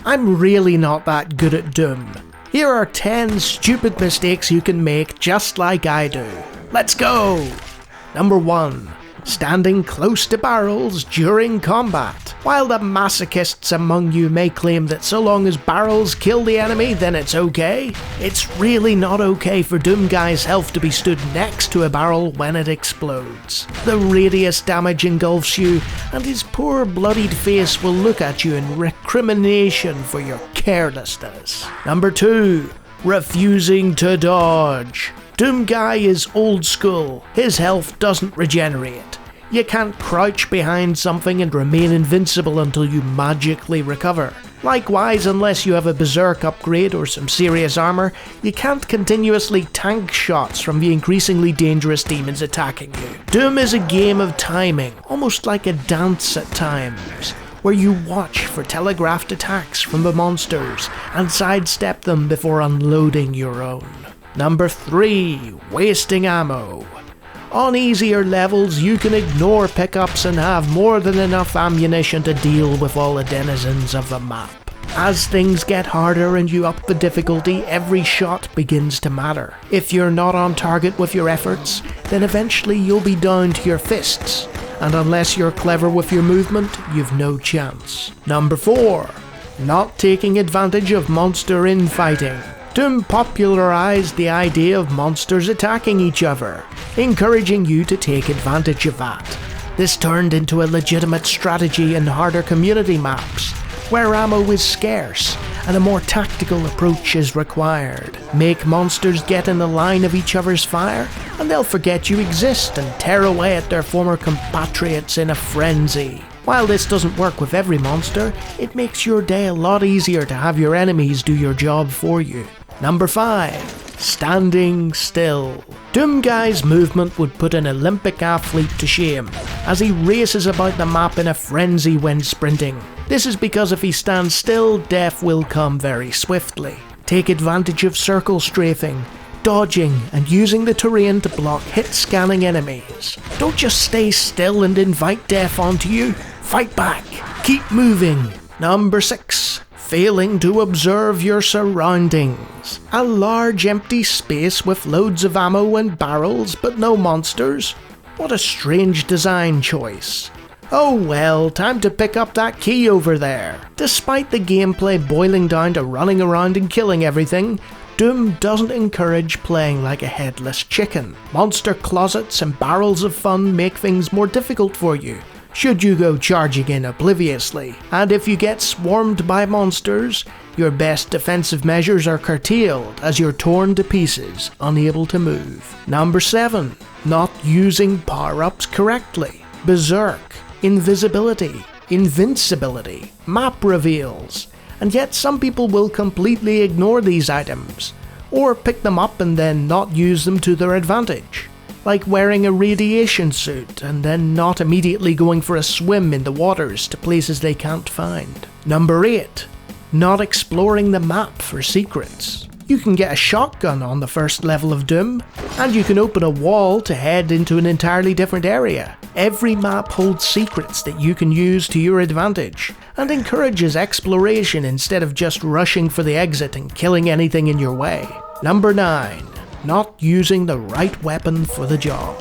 I'm really not that good at Doom. Here are 10 stupid mistakes you can make just like I do. Let's go! Number 1. Standing close to barrels during combat. While the masochists among you may claim that so long as barrels kill the enemy then it's okay, it's really not okay for Doom Guy's health to be stood next to a barrel when it explodes. The radius damage engulfs you, and his poor bloodied face will look at you in recrimination for your carelessness. Number 2. Refusing to dodge. Doom Guy is old school. His health doesn't regenerate. You can't crouch behind something and remain invincible until you magically recover. Likewise, unless you have a berserk upgrade or some serious armor, you can't continuously tank shots from the increasingly dangerous demons attacking you. Doom is a game of timing, almost like a dance at times, where you watch for telegraphed attacks from the monsters and sidestep them before unloading your own. Number 3. Wasting ammo. On easier levels, you can ignore pickups and have more than enough ammunition to deal with all the denizens of the map. As things get harder and you up the difficulty, every shot begins to matter. If you're not on target with your efforts, then eventually you'll be down to your fists, and unless you're clever with your movement, you've no chance. Number 4. Not taking advantage of monster infighting. Doom popularized the idea of monsters attacking each other, encouraging you to take advantage of that. This turned into a legitimate strategy in harder community maps, where ammo is scarce and a more tactical approach is required. Make monsters get in the line of each other's fire, and they'll forget you exist and tear away at their former compatriots in a frenzy. While this doesn't work with every monster, it makes your day a lot easier to have your enemies do your job for you. Number 5. Standing still. Doom Guy's movement would put an Olympic athlete to shame, as he races about the map in a frenzy when sprinting. This is because if he stands still, death will come very swiftly. Take advantage of circle strafing, dodging, and using the terrain to block hit-scanning enemies. Don't just stay still and invite death onto you. Fight back. Keep moving. Number 6. Failing to observe your surroundings. A large empty space with loads of ammo and barrels but no monsters? What a strange design choice. Oh well, time to pick up that key over there. Despite the gameplay boiling down to running around and killing everything, Doom doesn't encourage playing like a headless chicken. Monster closets and barrels of fun make things more difficult for you, should you go charging in obliviously. And if you get swarmed by monsters, your best defensive measures are curtailed as you're torn to pieces, unable to move. Number 7. Not using power-ups correctly. Berserk, invisibility, invincibility, map reveals, and yet some people will completely ignore these items, or pick them up and then not use them to their advantage. Like wearing a radiation suit and then not immediately going for a swim in the waters to places they can't find. Number 8. Not exploring the map for secrets. You can get a shotgun on the first level of Doom, and you can open a wall to head into an entirely different area. Every map holds secrets that you can use to your advantage, and encourages exploration instead of just rushing for the exit and killing anything in your way. Number 9. Not using the right weapon for the job.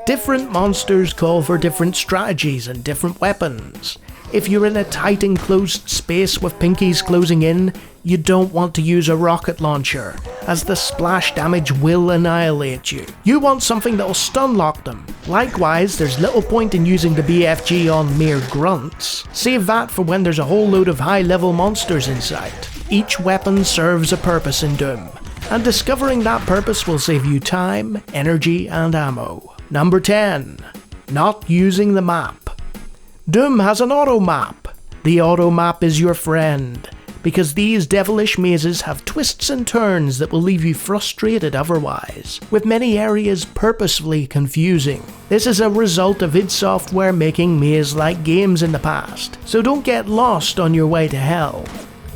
Different monsters call for different strategies and different weapons. If you're in a tight enclosed space with pinkies closing in, you don't want to use a rocket launcher, as the splash damage will annihilate you. You want something that'll stun lock them. Likewise, there's little point in using the BFG on mere grunts. Save that for when there's a whole load of high level monsters in sight. Each weapon serves a purpose in Doom, and discovering that purpose will save you time, energy, and ammo. Number 10. Not using the map. Doom has an auto map. The auto map is your friend, because these devilish mazes have twists and turns that will leave you frustrated otherwise, with many areas purposefully confusing. This is a result of id Software making maze-like games in the past, so don't get lost on your way to hell.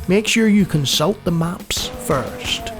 Make sure you consult the maps first.